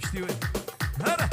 اشتي وين هلا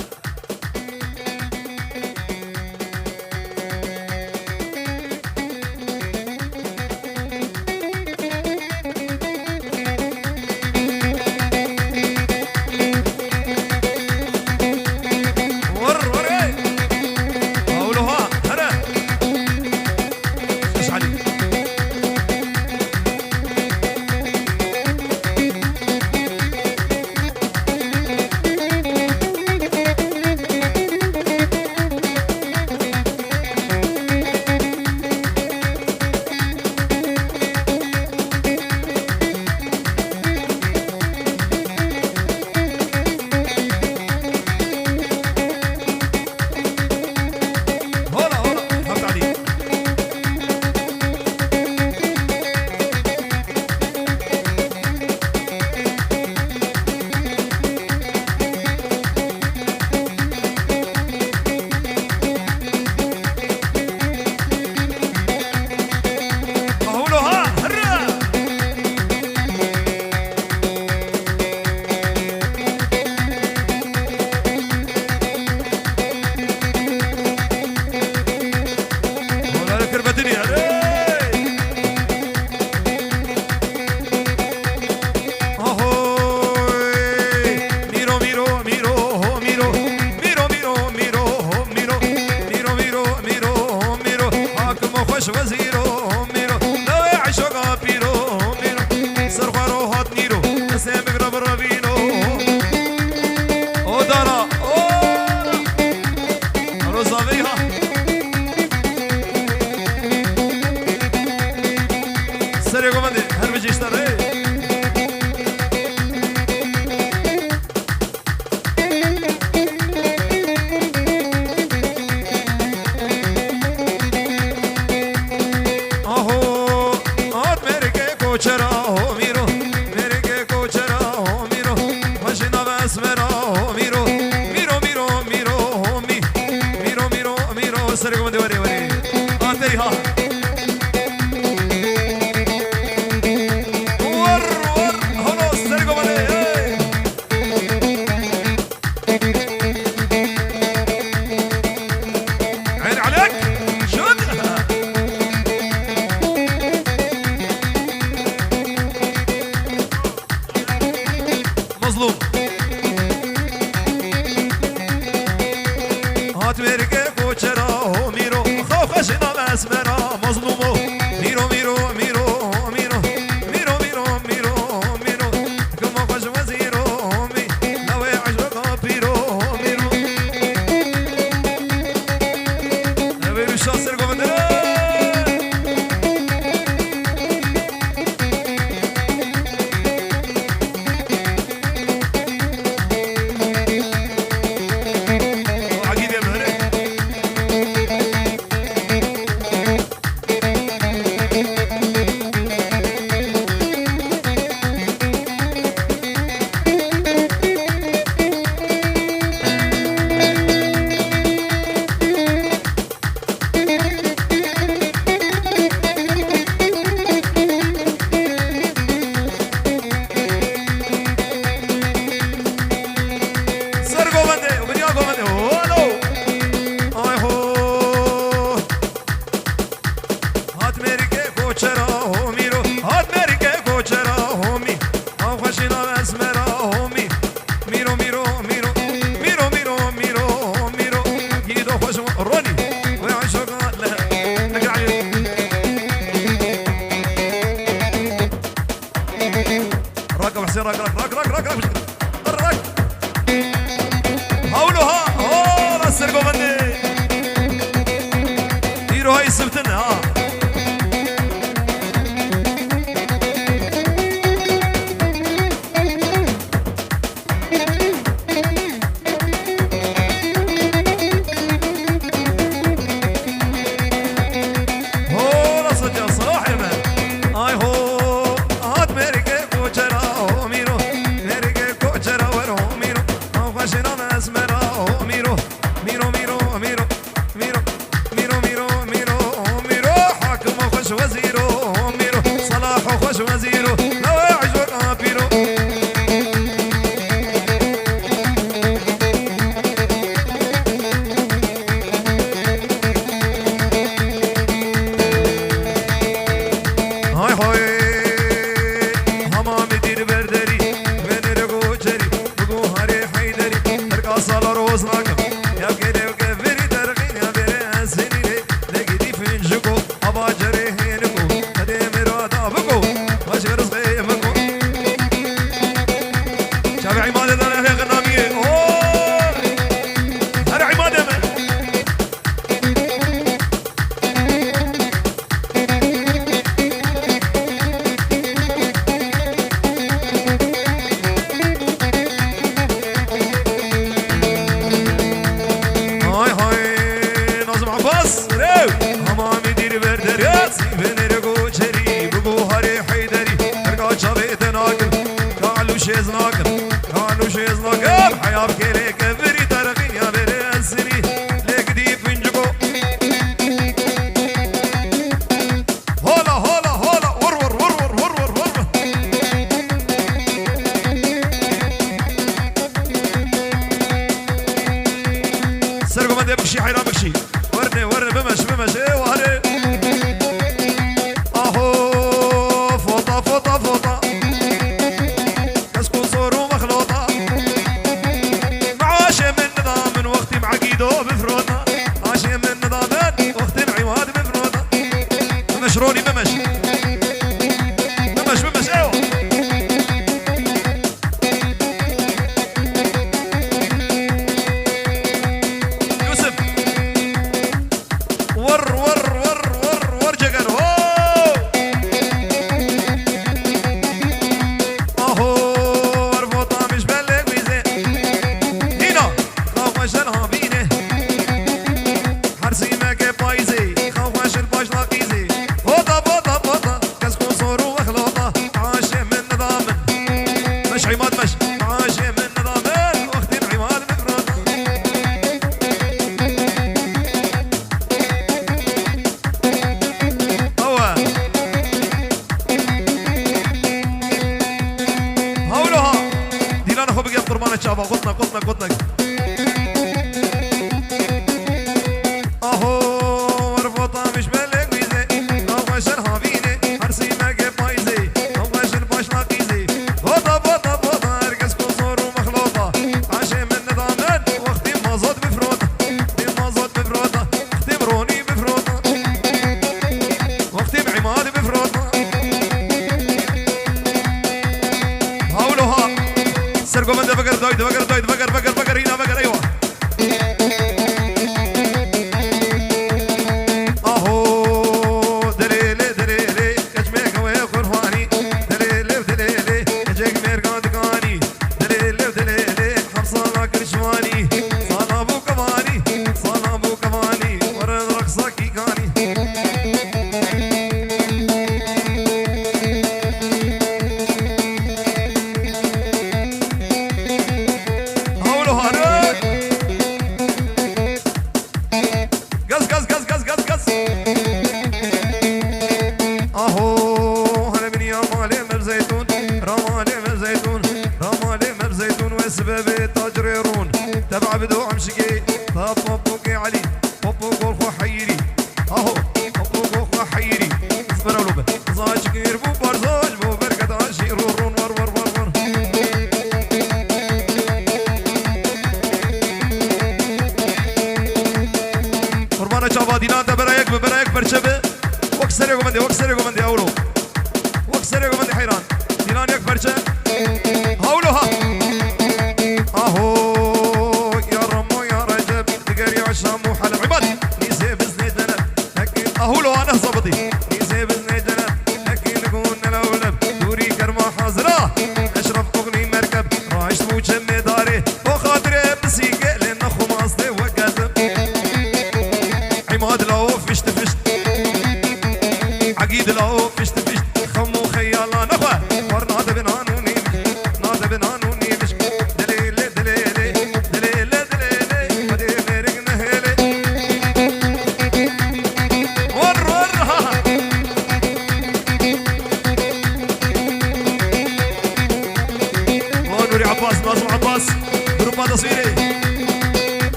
Asmera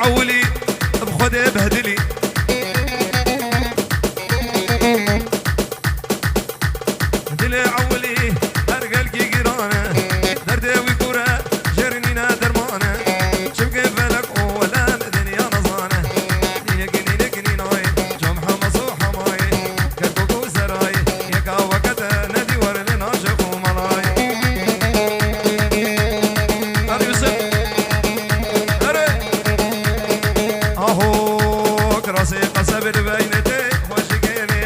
عولي بخدي بهدلي دلي عولي ارقل كي قرانه دردي ويكوره جرنينا درمانه شبكي فلك ولا الدنيا نظانه نينك نينك نيناي جمحه مصوحه ماي كركوكو سراي يكا وكتا ندي ورلنا شفو ملاي هذا يوسف اهو كراسي قصب بينتي وشكيني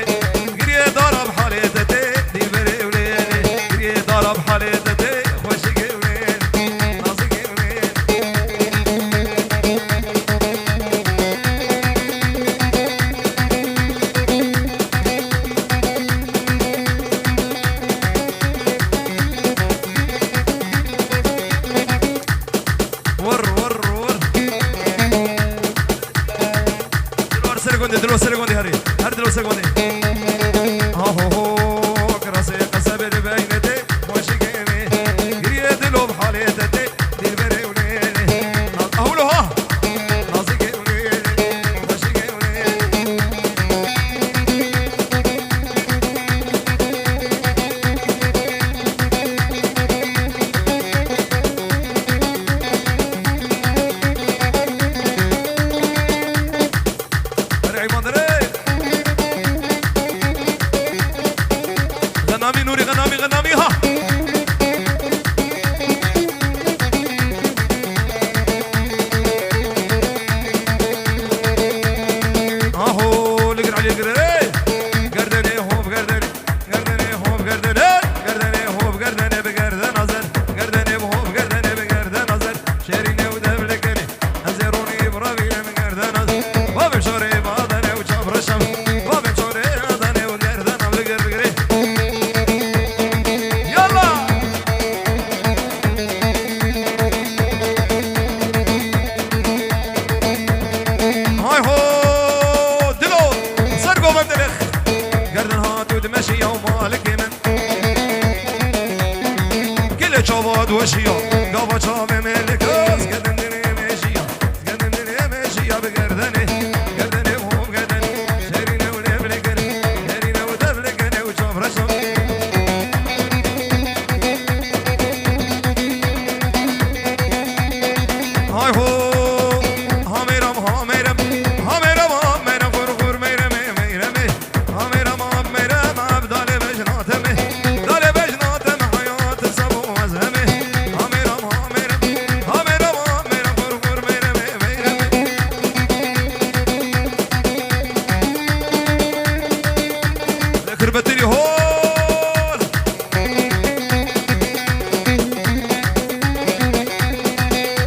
قريه ضرب حالتي دي بري وليني قريه ضرب حالتي وشكيني ناصقيني ور دلو سرقوندي هري هر دلو سرقوندي اهو كراسي قصب بينتي وشكيني قريه دلو بحالتي دي بري وليني اهو له ها ناصقيني وشكيني غنامي نوري غنامي غنامي ها اهو لقر علي قرر قردني هو بقردني قردني هو بقردني قردني هو بقردني بقردن نظر قردني هو بقردني بقردن نظر شيريني ودبلكني ازيروني برابي من قردن نظر وبشوري باضني وشابر الشمس وبشوري باضني وقردن بقر بقري جواد وشيا قابا شامي ملك قدم دني ماشيا قدم دني ماشيا بقردني قردني وهم قردني شيريني ودبلكني شيريني ودبلكني وشوف رشم هاي هو هاميرم هاميرم هاميرم هاميرم غرغر ميرم ميرم هاميرم هاميرم عبدالي بجناتمي دالي بجناتم حياة سبو وزهمي هاميرم هاميرم هاميرم هاميرم غرغر ميرم ميرم ذكر بتري هول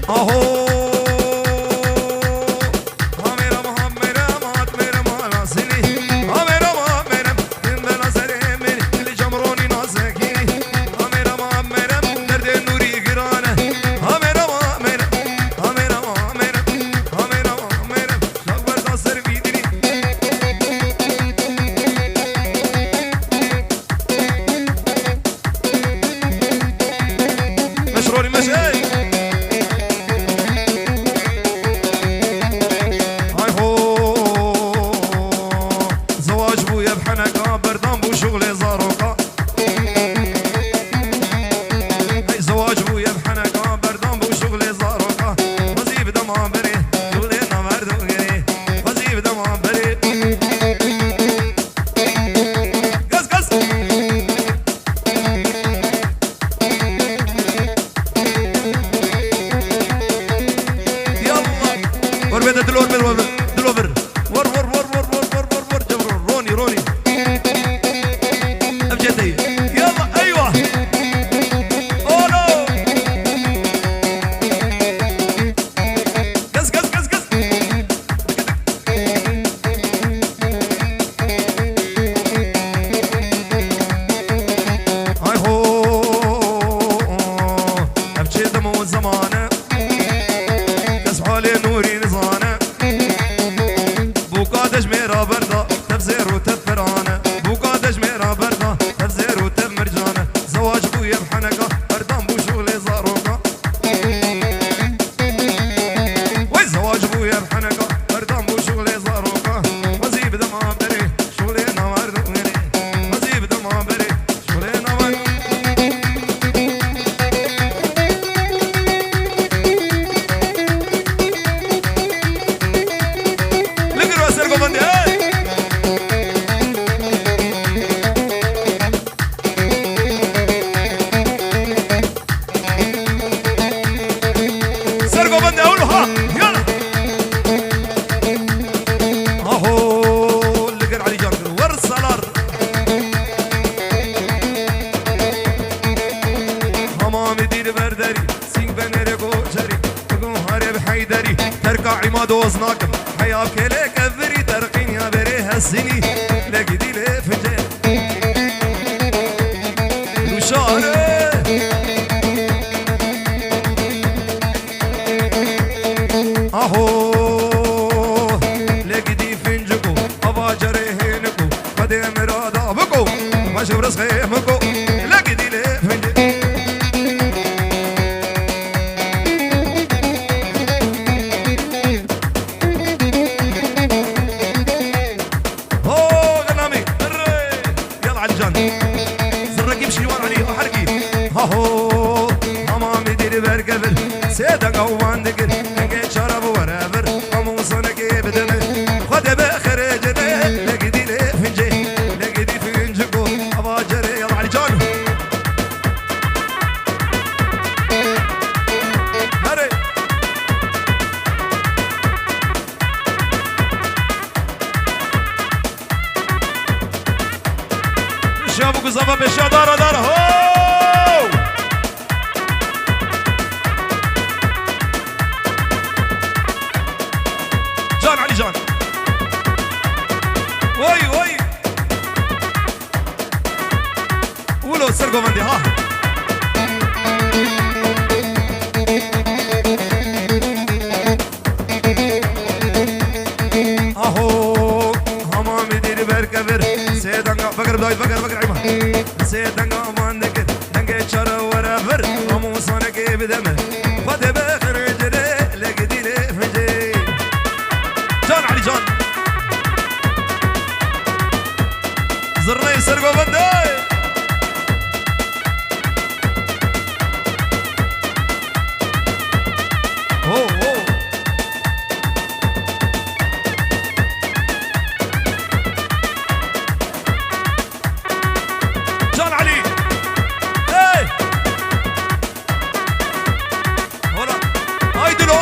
اهو مشروني مشاي هاي هو زواج بويا بحنكة بردان بو شغلي زاروكا هاي زواج بويا بحنكة بردان بو شغلي زاروكا وزيب دمام بري شغلي نمردو غري وزيب دمام بري قز قز وربيت دلور دلوفر ور ور ور ور ور ور ور ور جبرون روني روني ابجدي يلا ايوه اولو قز قز قز قز هاي هو ابجد مو زمانه كسب حالي نوري نزانه دوز ناكم حياة كلي كفري ترقين يا بري هالسني لقدي لي فنجان وشاري اهو لقدي فنجكو ابا جريهنكو قدي مرادا بكو ما شوف رزقيمكو لقدي لي فنجان هو ماما مدير برقبل سيدا قوان دقل نقيت شرب ورابر قموصنا كيف دمر خد بخرج لقدي لي فنجي لقدي فنجكو ابا جري يلا علي جان هري شابو قصبة بشا دارا دارا هو جان علي جان وي وي قولوا سرقوا مندي ها اهو هما مدير بركبر سيدنقا بقر بداية بقر عيما سيدنقا مان دقر دنقا شارا ورافر امو صانكي بدمه خد بخر جري لقدي لي فجي جان علي جان زرني سرقوا بندي هو جان علي ايه هلا ايدلو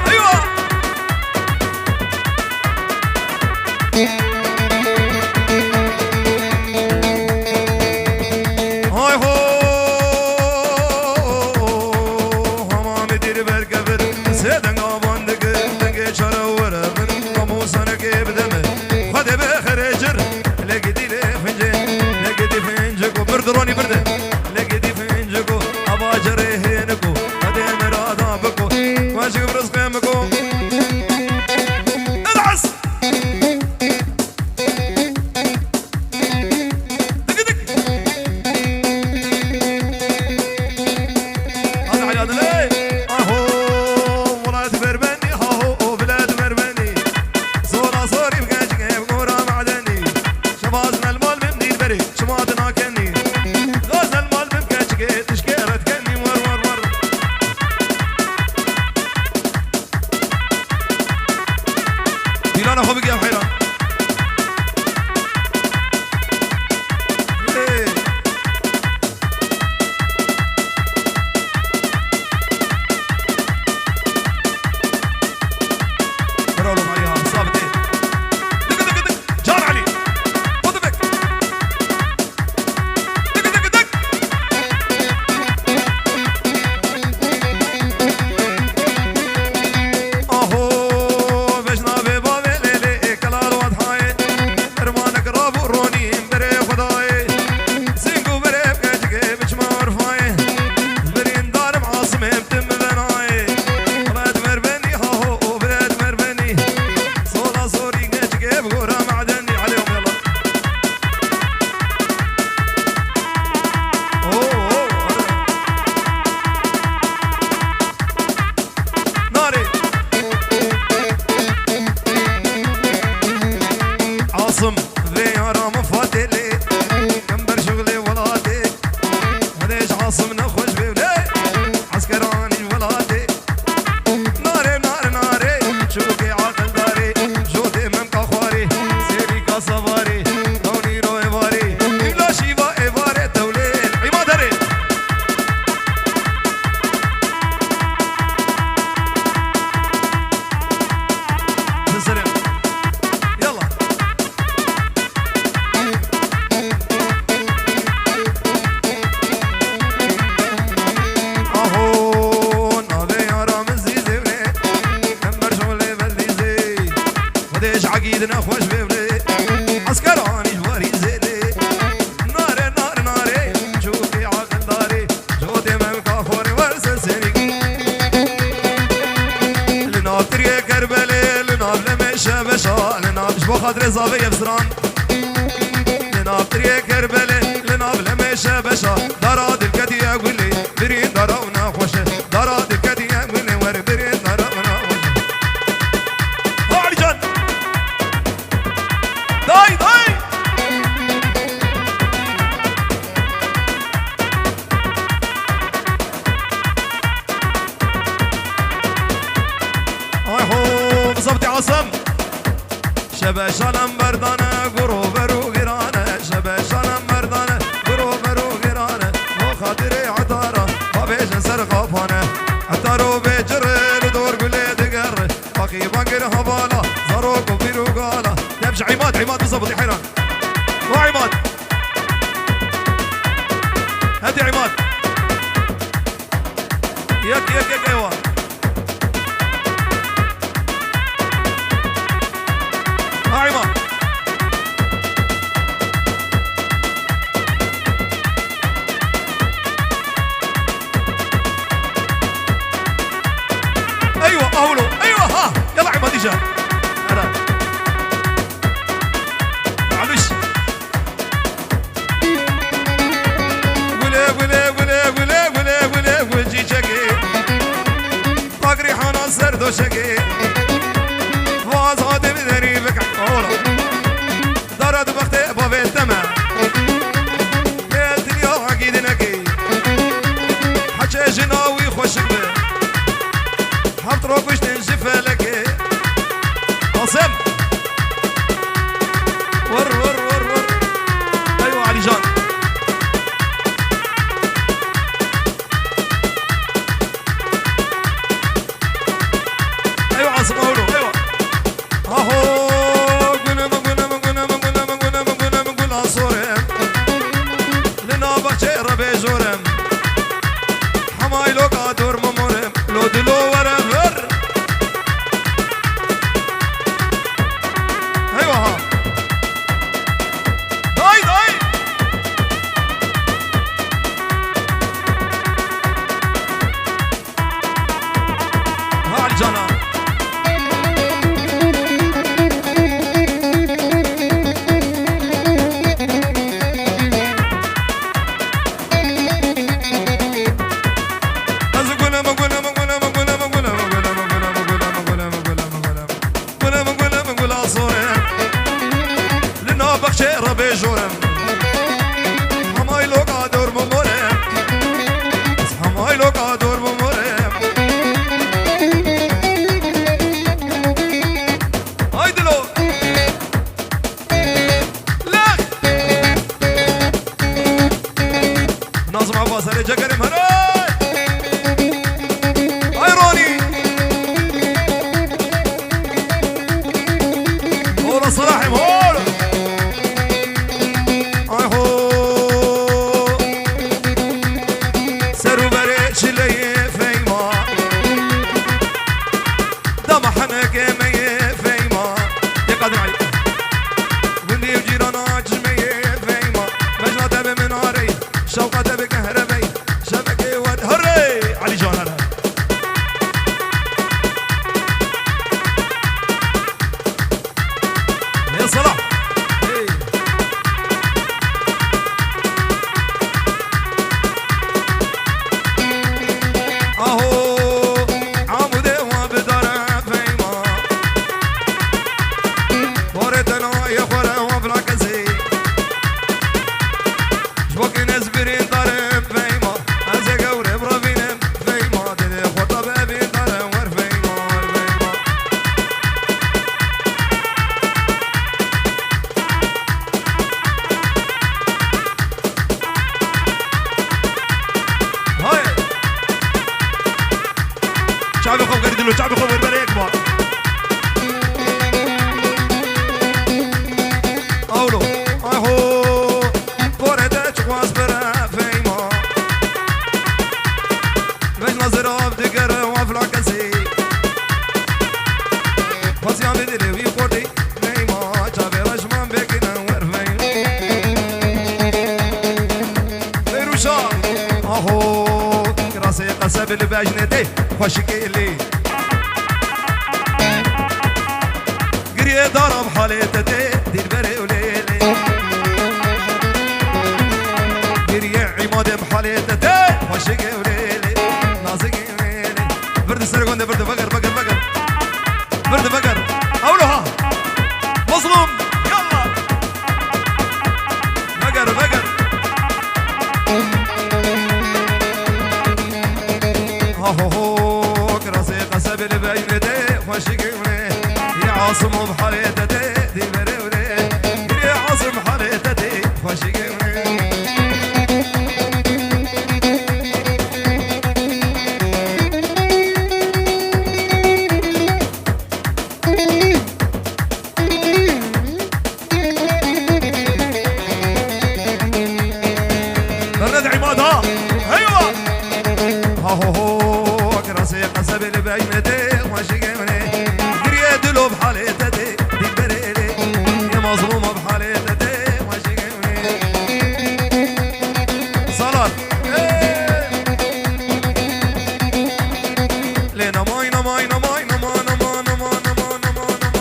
ايوه هاي هو هما مدير بركبر سيدن قابان دقي شارا ورابر قموصنا كيف دمر خد بخرجر لقدي لي فنجان لقدي فنجكو بردروني برده لقدي فنجكو ابا جريهنكو قدي مرادا بكو ماشي برزقيمكو العس أنا خو بقي حيران كرولو معايا صابتين دق جار علي خذ بك دق اهو بجنا ببابي ليلي كلار وضحاي رمانك رابو روني بري خداي سينكو بري بكاجكي بجما ورفاي برين دار معاصم بتم بناي بلاد مربني هاهو بلاد مربني صولا صوري كاجكي بغورا معدني عليهم يلا ناري عاصم ذي رام فاتلي كمبر شغلي ولادي وليش عاصم نخوش بولي عسكراني ولادي ناري شوكي عقل داري جودي ممكا خواري سيري كاسواري دوني رو ايواري إملا شيبا ايواري تولين عما داري تسرع يلا اهو نابي يا رامز زيزي كمبر شغلي بلدي باش عقيدنا خوش بيبلي عسكراني جواري زيلي ناري ناري ناري شوفي عقل داري جودي ممكا فوري ورسسني لناب تريه كربلي لناب لمشا بشا لناب شبو خاطري زافي بسران لناب تريه كربلي لناب لمشا بشا داراد الكتيا قولي برين داراونا خوشه داراد الكتيا قولي ور برين داراونا خوشه علي جان داي داي هاي هو بزبطي عاصم شبه شالم بردانه قرو برو غيرانه شبه شالم بردانه قرو برو غيرانه مو خاطري عطاره ما بيجن سر غفانه عطارو بيجر لدور قولي دقر باقي بانقر هباله زاروك وبيرو قاله يمشي عماد عماد بزبطي حيران وعماد هاتي عماد يك ايوه عماد ايوه اولو ايوه ها يلا عماد اجا هلا معلش ولا وجي شقي فقري حنا سردو شقي واز غادي بدري بك اولا دارت بختي بابي التمام يا الدنيا عقيد نقي حكي جناوي خوش به حط روكش تنشف لك قاسم ور ايوه علي جان ايوه عاصم اولو ايوه اهو قول عصورم لنا بخشي ربي جورم حماي لو قادور ممورم لو دلو ورم ور ايوه ها داي ها الجنة ربي جورم حماي لو قادور بمورم حماي لو قادور بمورم هاي دلو لا ناظم عباس علي جكرم هراي هاي روني هولا صلاحي هولا شوقة بكهربي شبكي هري علي جان هلا يا صلاح قصب الباجنتي خوشكي لي قريه ضرب حالتتي دير بري وليلي قريه عماد بحالتتي خوشكي وليلي نازكي وليلي برد سرقون برد بقر بقر بقر برد بقر اولوها مظلوم يلا بقر بقر هو كراسي قصب الباجنتي خوشكي وليلي يا عاصم بحالتتي دي بري وليلي يا عاصم بحالتتي خوشكي وليلي برد عمادها ايوه هو كراسي قصب الباجنتي خوشكي وليلي قريه دلو بحالتتي دي بريلي يا مظلومه بحالتتي خوشكي وليلي صلاة لينا ماينا ماينا ماينا مانا مانا مانا مانا مانا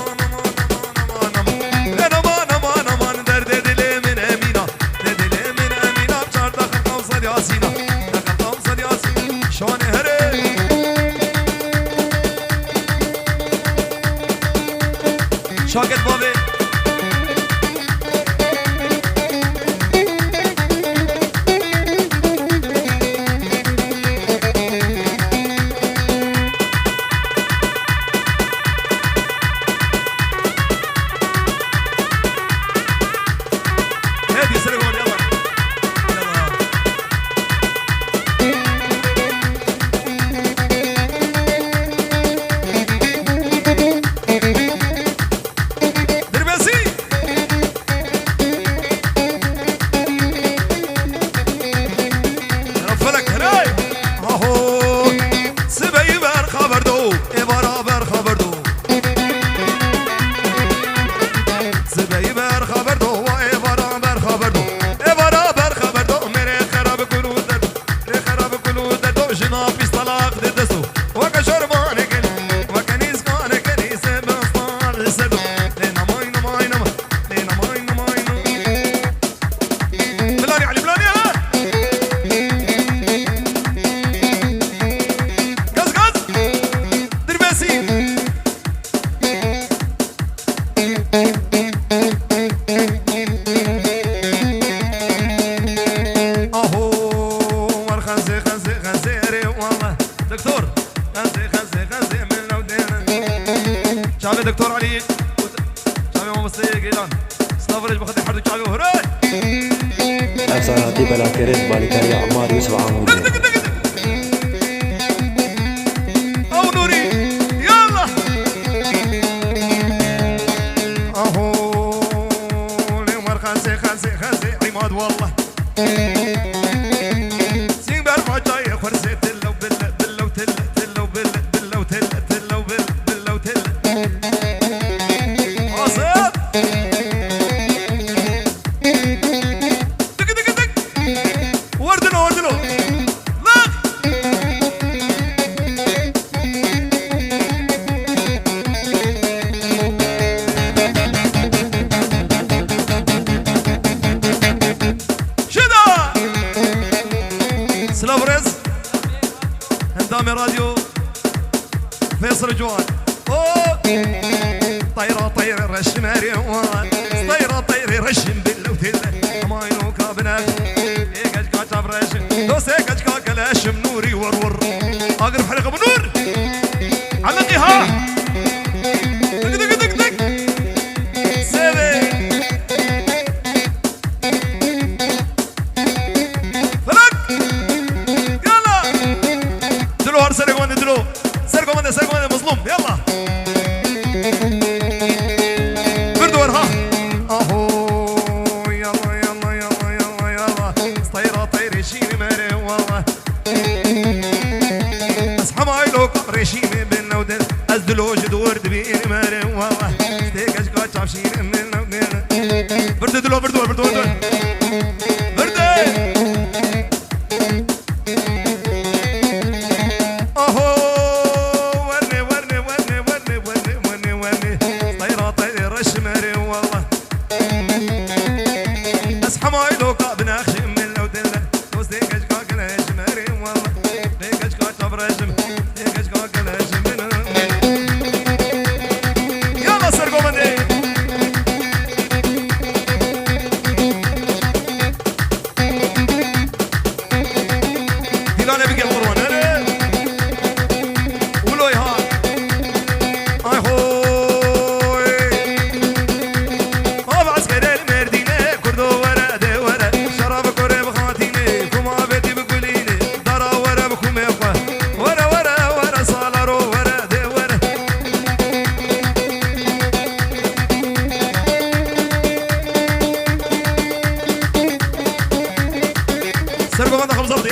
لينا مانا مانا مانا درد دلي من امينه دلي من امينه بشار دخل قوصد ياسينه دخل قوصد ياسينه شلون هري شاكت بابي هادي سرقون يلا يلا دربسي رفلك هراي اهو سبي بر خبردو ابرا بر خبردو سبي بر خبردو ابرا بر خبردو ابرا بر خبردو مري خراب كلو درد خراب كلو درد جناب بيستلاق ددسو وكشربان كل وكنيس كان كنيس بسطال سدو لينا ماينا ماينا لينا ماينا ماينا بلاني علي بلاني ها غز غز دربسي اهو والخنزي خنزي خنزيري والله دكتور خنزي خنزي خنزي من لودينا شعبي دكتور علي شعبي ممثل قيلان سلافرج بخدي حردك شعبي هراي أسا دي بلا كريت بالكاري عمار يوسف عمود او نوري يلا اهو اليوم خنزي خنزي خنزي عماد والله سين برفع جاي خرسي تلو بل بلو تل تلو بل بلو تل تلو بل بلو تل واصل دق دق دق وردلو وردلو لا شدا سلافرز هندامي راديو فيصل جوان اوه طيرة طير رشم هريوان طيرة طير رشم باللوتيل ماينو كابناش ايكاش كاتشاب رشم دوس ايكاش كاكلاشم نوري ورور اقرب حلقة بنور علقيها دق دق دق دق سيبي فلك يلا دلو هر سرقوا من دلو سرقوا من مظلوم يلا بردور ها اهو يلا يلا يلا يلا يلا طيرة طير شيني مري والله اصحى معي لو قبر شيني بينا ودن ازدلو جدور دبيني مري والله ستيكاش كاتشاب شيني من ودن برد دلو بردور بردور برد الشماري والله أصحى لو قابنا خشم من لو دلة دوستي كشكا كلا شماري والله كشكا تبرجم كشكا كلا شمنا يلا سرقوا مندي ديلانا بقى القرآن سرقوا بنا خمسة بطي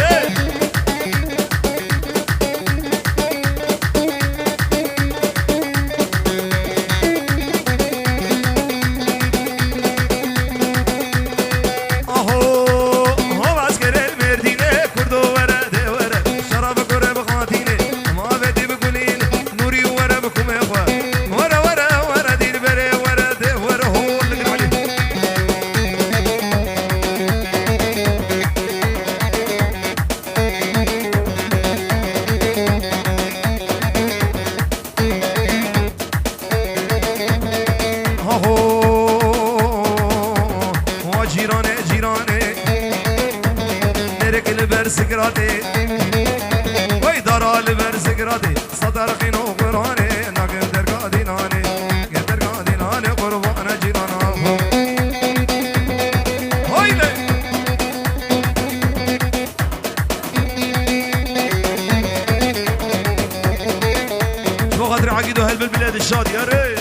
جيراني جيراني نرك البرسكراتي ويدار البرسكراتي صدر خينو قراني نقدر قادي ناني قدر قادي ناني قربانا جيرانا هايلي شو خاطر عقيدو هالبلبلاد الشادي يا ريت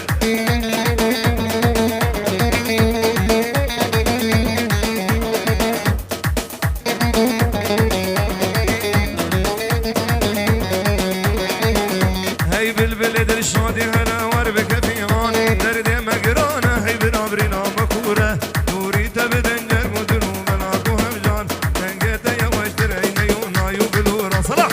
بالبلد الشادي هلا وربك في غاني درد مقرانه هي برابرنا مكوره نوري تبدن مدنو ملاكو همجان تنقيت يا واشترينا يونا يبلورا صلاح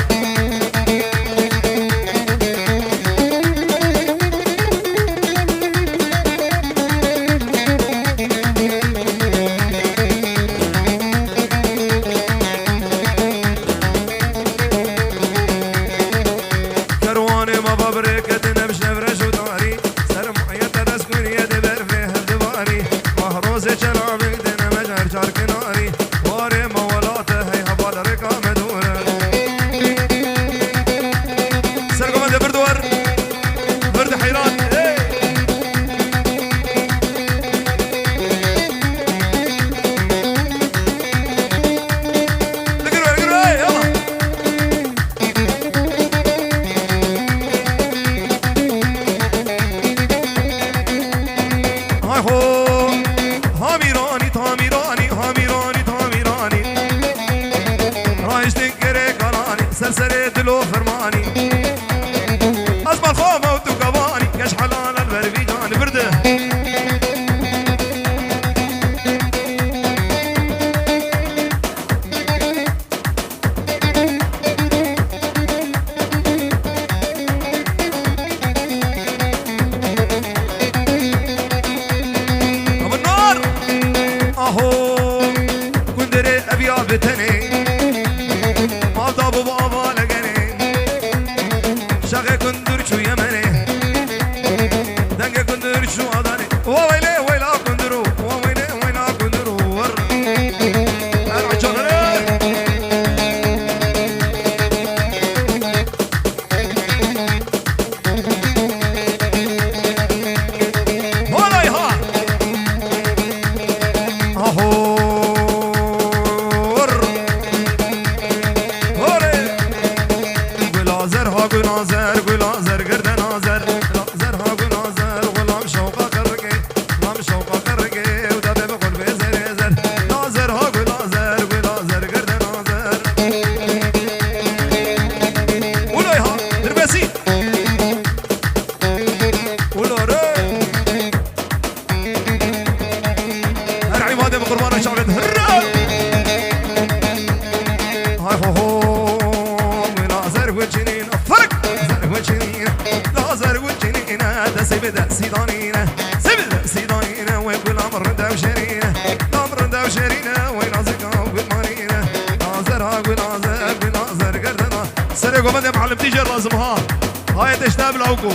كرواني ما ببركت كناري واري مولاته هي هبال رقا مدوره سرقوا من بردور برد حيران اقروا يلا هاي هو هاميراني تاميراني سرسري دلو فرماني أسمع الخومة وتقواني كش حلال البربيجان برده أبو النار أهو كندري أبيا بتني ما ضابو بابا لقني شاقي كندر شو يمني دنقي كندر شو أضاني وويلي ويلا كندرو وويلي ويلا كندرو ور العجون ولا يهار أهو هاي تشتاب العقو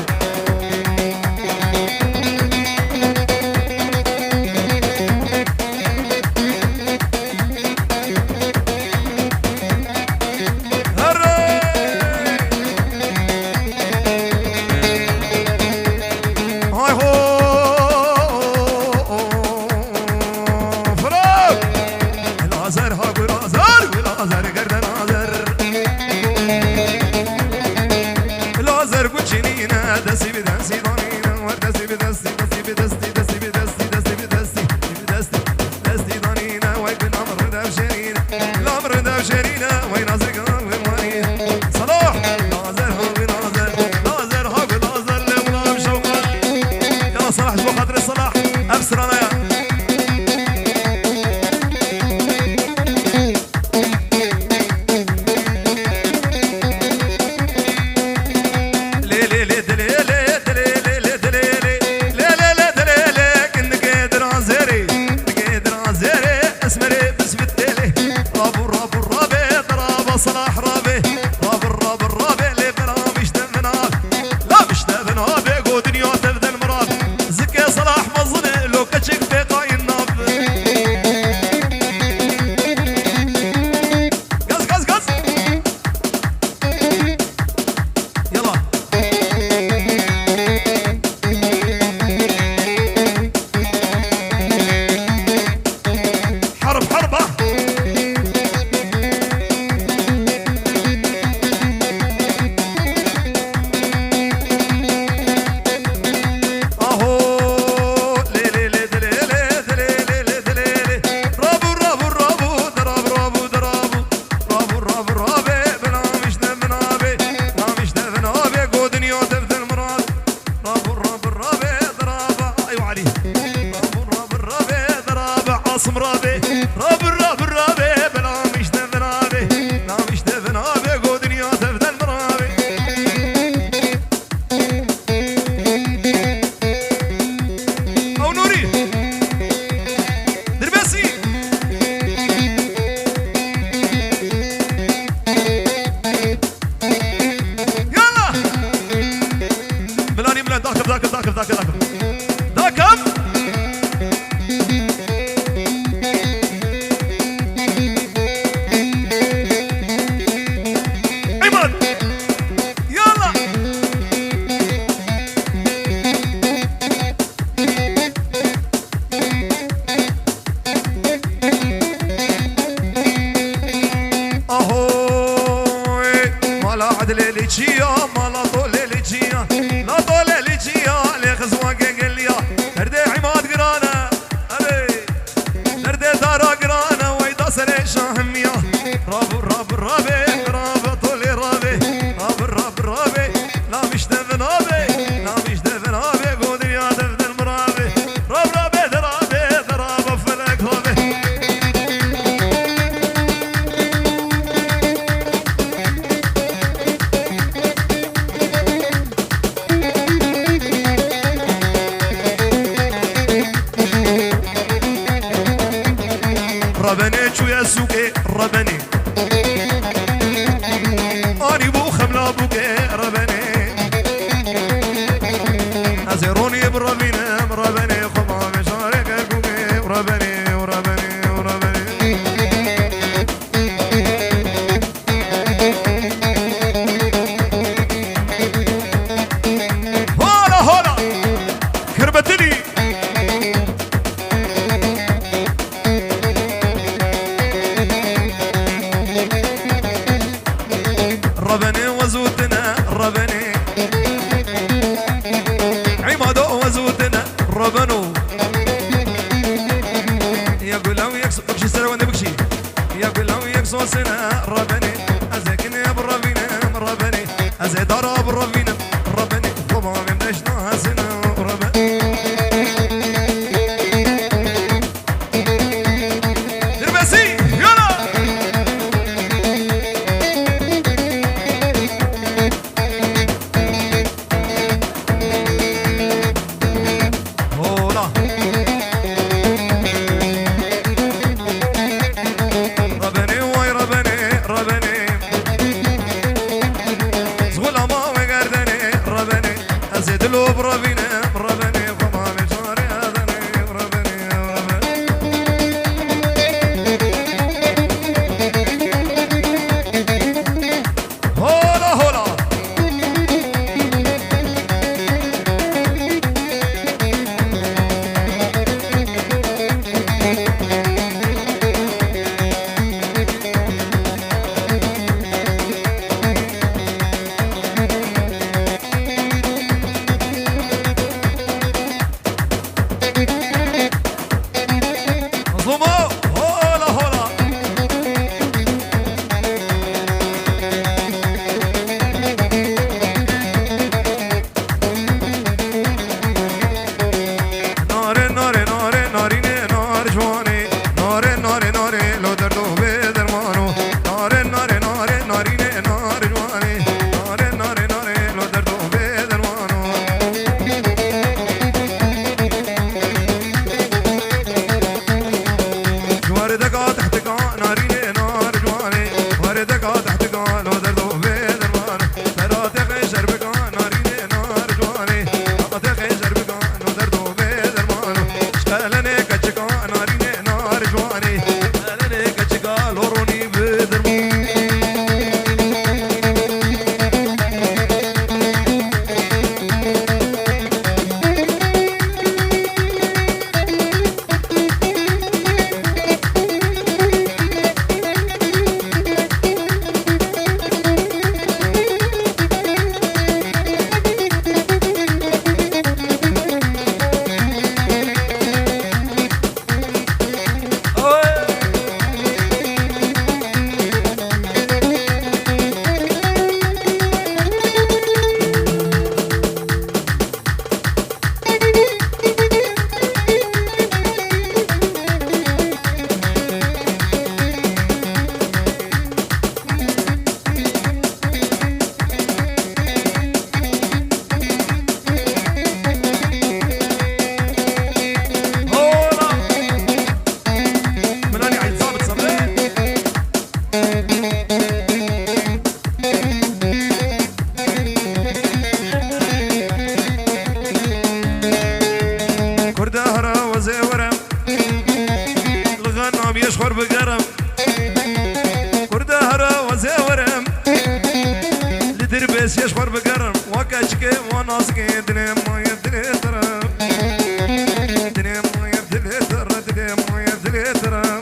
ربني يشخر بقرم وردهرة وزورم لدربس يشخر بقرم وكشكي وناسكي دنيا ما يبدلي ترم دنيا ما يبدلي ترم دنيا ما يبدلي ترم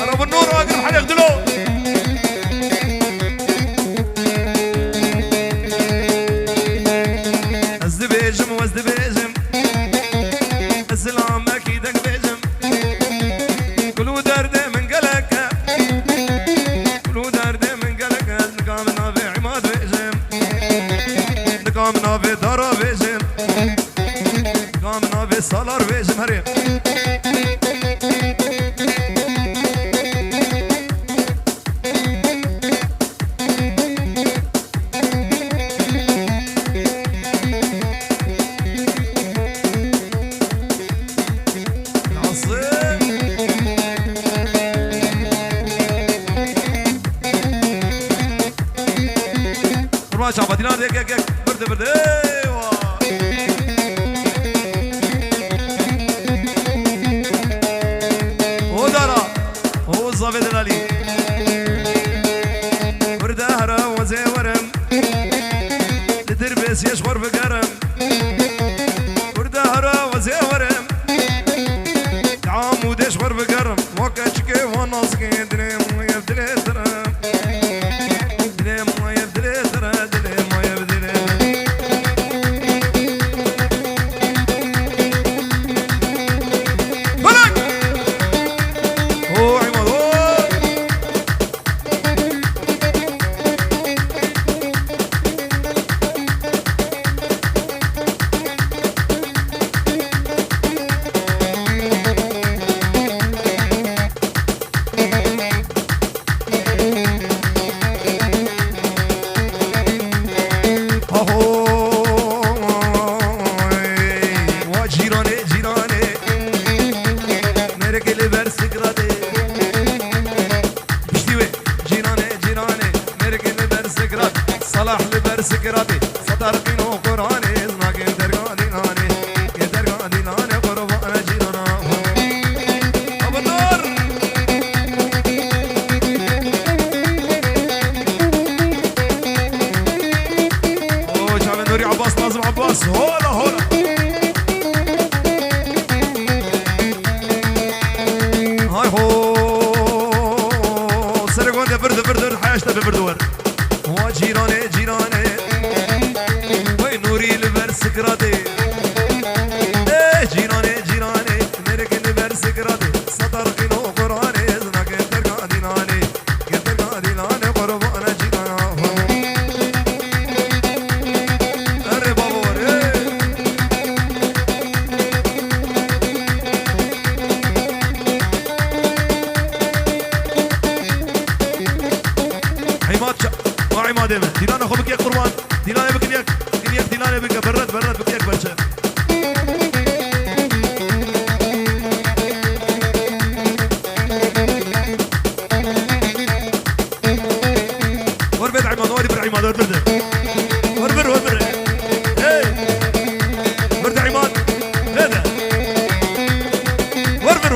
رب النور واقرب حد يقتلوه ازدبيجم وازدبيجم السلام اكيدك بيجم كلو درد من قلق كلو درد من قلق نقامنا في عماد بيجم نقامنا في دار بيجم نقامنا في صالار بيجم هريم شعب دينار يك برد برد ايوه هو دارا هو الظابط الالي برد هرا وزي ورم لتربس يشخر بقرم برد هرا وزي ورم عامود يشخر بقرم وكشكي وناسكي دنيا ما يبدلي ترم دنيا ما يبدلي ترم صلاح لبرسكراتي صدرقين وقراني زناقين درقاني ناني يدرقاني ناني قربانا جيرانا ابو النور اوه شعب النوري عباس ناظم عباس هولا هولا هاي هو سرقون ده برد برد حياشته ببردور جيراني جيراني وي نوري لبرسكراتي جيراني جيراني مرك لبرسكراتي صدرقين وقراني زناقين درقاني ناني درقاني ناني قربانا جيرانا اري بابور عماد وعماد دينانا خو بكيك قربان دينانا بكيك دينانا بك برد بكيك بلشة وربيت عماد وربر عماد وربر ايه برد عماد هذا وربر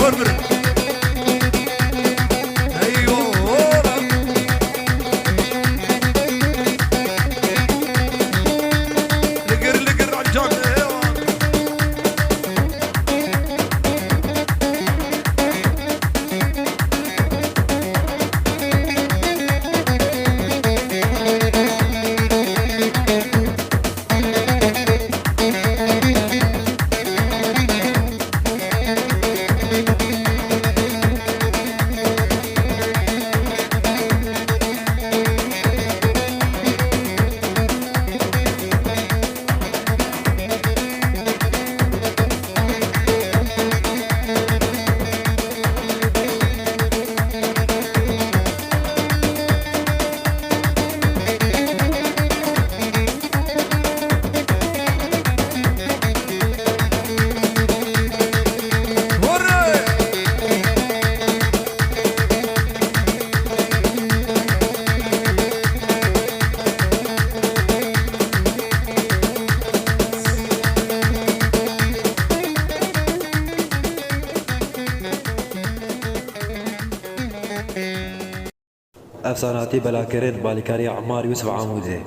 افساناتی بلاکرین بالیکاری عمار یوسف عموده